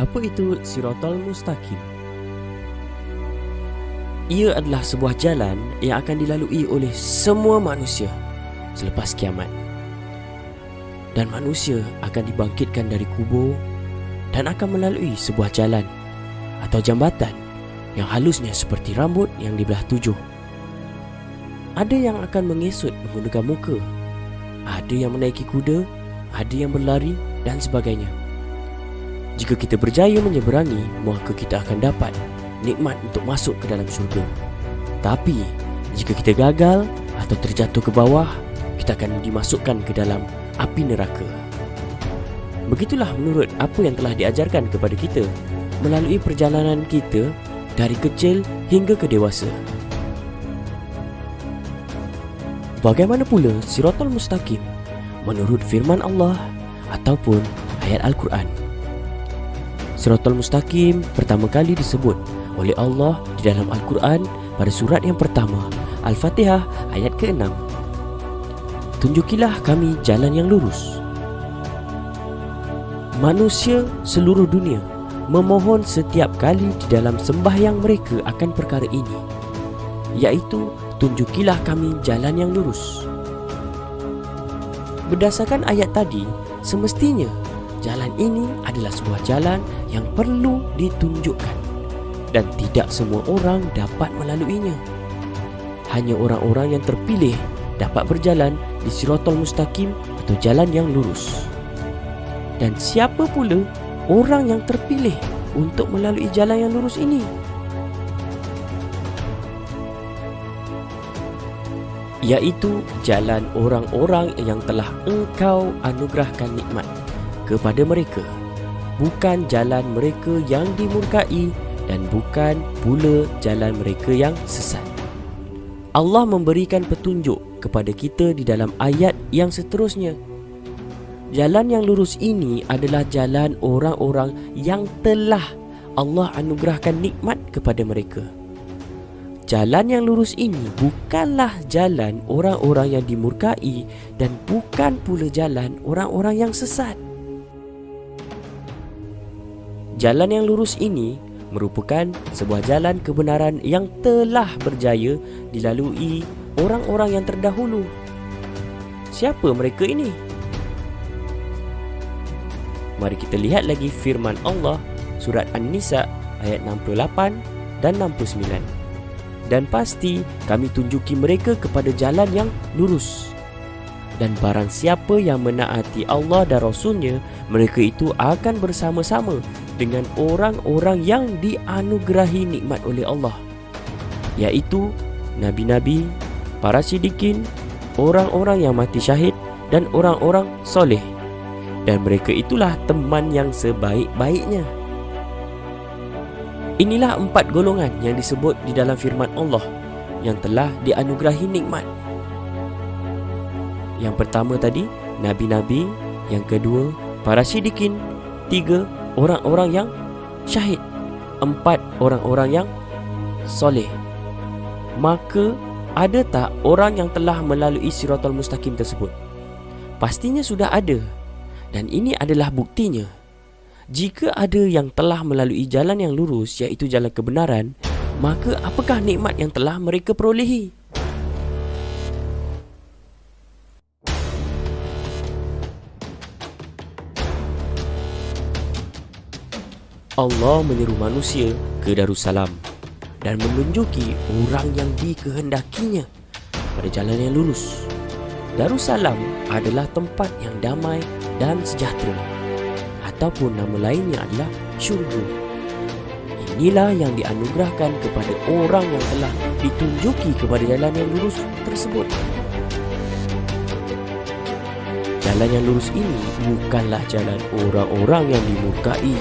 Apa itu Siratal Mustaqim? Ia adalah sebuah jalan yang akan dilalui oleh semua manusia selepas kiamat. Dan manusia akan dibangkitkan dari kubur dan akan melalui sebuah jalan atau jambatan yang halusnya seperti rambut yang dibelah tujuh. Ada yang akan mengesut menggunakan muka, ada yang menaiki kuda, ada yang berlari dan sebagainya. Jika kita berjaya menyeberangi, maka kita akan dapat nikmat untuk masuk ke dalam syurga. Tapi jika kita gagal atau terjatuh ke bawah, kita akan dimasukkan ke dalam api neraka. Begitulah menurut apa yang telah diajarkan kepada kita melalui perjalanan kita dari kecil hingga ke dewasa. Bagaimana pula Siratal Mustaqim menurut firman Allah ataupun ayat Al-Quran? Siratal Mustaqim pertama kali disebut oleh Allah di dalam Al-Quran pada surat yang pertama, Al-Fatihah ayat ke-6. Tunjukilah kami jalan yang lurus. Manusia seluruh dunia memohon setiap kali di dalam sembahyang mereka akan perkara ini, iaitu tunjukilah kami jalan yang lurus. Berdasarkan ayat tadi, semestinya jalan ini adalah sebuah jalan yang perlu ditunjukkan dan tidak semua orang dapat melaluinya. Hanya orang-orang yang terpilih dapat berjalan di Siratal Mustaqim atau jalan yang lurus. Dan siapa pula orang yang terpilih untuk melalui jalan yang lurus ini? Iaitu jalan orang-orang yang telah Engkau anugerahkan nikmat kepada mereka, bukan jalan mereka yang dimurkai dan bukan pula jalan mereka yang sesat. Allah memberikan petunjuk kepada kita di dalam ayat yang seterusnya. Jalan yang lurus ini adalah jalan orang-orang yang telah Allah anugerahkan nikmat kepada mereka. Jalan yang lurus ini bukanlah jalan orang-orang yang dimurkai dan bukan pula jalan orang-orang yang sesat. Jalan yang lurus ini merupakan sebuah jalan kebenaran yang telah berjaya dilalui orang-orang yang terdahulu. Siapa mereka ini? Mari kita lihat lagi firman Allah surat An-Nisa ayat 68 dan 69. Dan pasti kami tunjuki mereka kepada jalan yang lurus. Dan barang siapa yang menaati Allah dan Rasul-Nya, mereka itu akan bersama-sama dengan orang-orang yang dianugerahi nikmat oleh Allah, iaitu Nabi-Nabi, para siddiqin, orang-orang yang mati syahid dan orang-orang soleh. Dan mereka itulah teman yang sebaik-baiknya. Inilah 4 golongan yang disebut di dalam firman Allah yang telah dianugerahi nikmat. Yang pertama tadi, Nabi-Nabi. Yang kedua, para siddiqin. 3, orang-orang yang syahid. 4, orang-orang yang soleh. Maka, ada tak orang yang telah melalui Siratal Mustaqim tersebut? Pastinya sudah ada. Dan ini adalah buktinya. Jika ada yang telah melalui jalan yang lurus, iaitu jalan kebenaran, maka apakah nikmat yang telah mereka perolehi? Allah menyeru manusia ke Darussalam dan menunjuki orang yang dikehendakinya pada jalan yang lurus. Darussalam adalah tempat yang damai dan sejahtera, ataupun nama lainnya adalah syurga. Inilah yang dianugerahkan kepada orang yang telah ditunjuki kepada jalan yang lurus tersebut. Jalan yang lurus ini bukanlah jalan orang-orang yang dimurkai,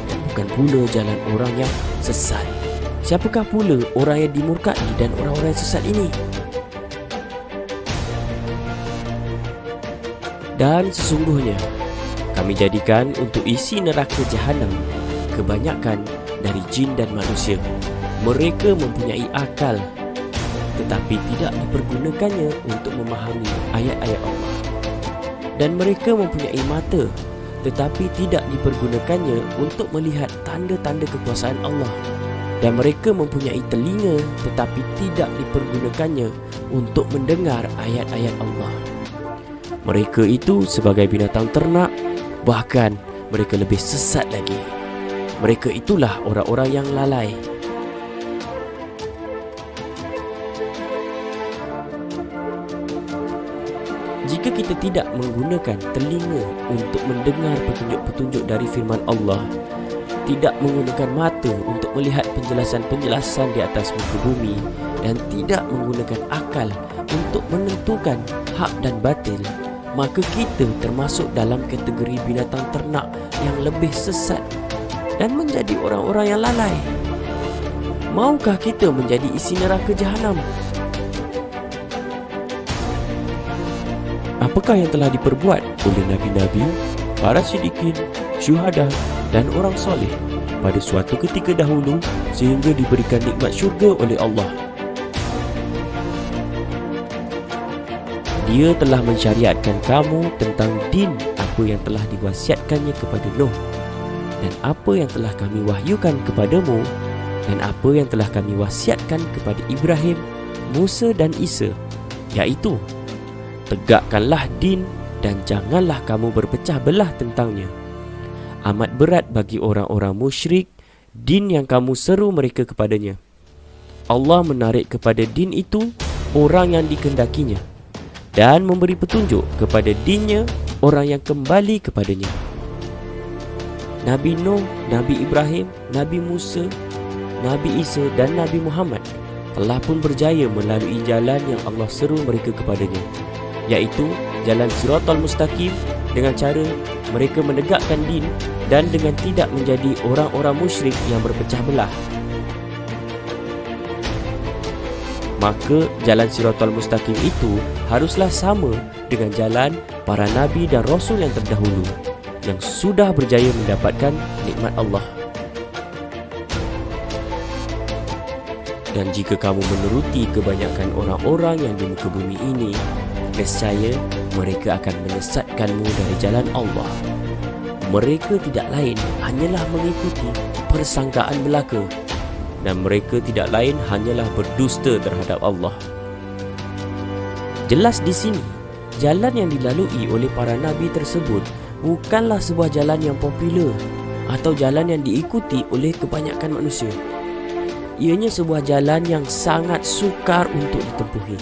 dan bukan pula jalan orang yang sesat. Siapakah pula orang yang dimurkai dan orang-orang yang sesat ini? Dan sesungguhnya kami jadikan untuk isi neraka jahanam kebanyakan dari jin dan manusia. Mereka mempunyai akal, tetapi tidak dipergunakannya untuk memahami ayat-ayat Allah. Dan mereka mempunyai mata, tetapi tidak dipergunakannya untuk melihat tanda-tanda kekuasaan Allah. Dan mereka mempunyai telinga tetapi tidak dipergunakannya untuk mendengar ayat-ayat Allah. Mereka itu sebagai binatang ternak, bahkan mereka lebih sesat lagi. Mereka itulah orang-orang yang lalai. Jika kita tidak menggunakan telinga untuk mendengar petunjuk-petunjuk dari firman Allah, tidak menggunakan mata untuk melihat penjelasan-penjelasan di atas muka bumi, dan tidak menggunakan akal untuk menentukan hak dan batil, maka kita termasuk dalam kategori binatang ternak yang lebih sesat dan menjadi orang-orang yang lalai. Maukah kita menjadi isi neraka Jahanam? Apakah yang telah diperbuat oleh Nabi-Nabi, para siddiqin, syuhada dan orang soleh pada suatu ketika dahulu sehingga diberikan nikmat syurga oleh Allah? Dia telah mensyariatkan kamu tentang din apa yang telah diwasiatkannya kepada Nuh, dan apa yang telah kami wahyukan kepadamu, dan apa yang telah kami wasiatkan kepada Ibrahim, Musa dan Isa, iaitu tegakkanlah din dan janganlah kamu berpecah belah tentangnya. Amat berat bagi orang-orang musyrik din yang kamu seru mereka kepadanya. Allah menarik kepada din itu orang yang dikehendakinya dan memberi petunjuk kepada dinnya orang yang kembali kepadanya. Nabi Nuh, Nabi Ibrahim, Nabi Musa, Nabi Isa dan Nabi Muhammad telah pun berjaya melalui jalan yang Allah seru mereka kepadanya, iaitu jalan Siratal Mustaqim, dengan cara mereka menegakkan din dan dengan tidak menjadi orang-orang musyrik yang berpecah belah. Maka jalan Siratal Mustaqim itu haruslah sama dengan jalan para nabi dan rasul yang terdahulu yang sudah berjaya mendapatkan nikmat Allah. Dan jika kamu menuruti kebanyakan orang-orang yang di muka bumi ini, nescaya mereka akan menyesatkanmu dari jalan Allah. Mereka tidak lain hanyalah mengikuti persangkaan belaka, dan mereka tidak lain hanyalah berdusta terhadap Allah. Jelas di sini, jalan yang dilalui oleh para nabi tersebut bukanlah sebuah jalan yang popular atau jalan yang diikuti oleh kebanyakan manusia. Ianya sebuah jalan yang sangat sukar untuk ditempuhi.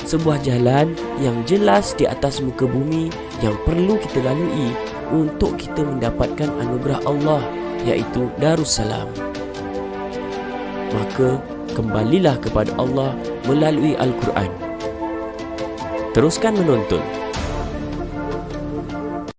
Sebuah jalan yang jelas di atas muka bumi yang perlu kita lalui untuk kita mendapatkan anugerah Allah, iaitu Darussalam. Maka kembalilah kepada Allah melalui Al-Quran. Teruskan menonton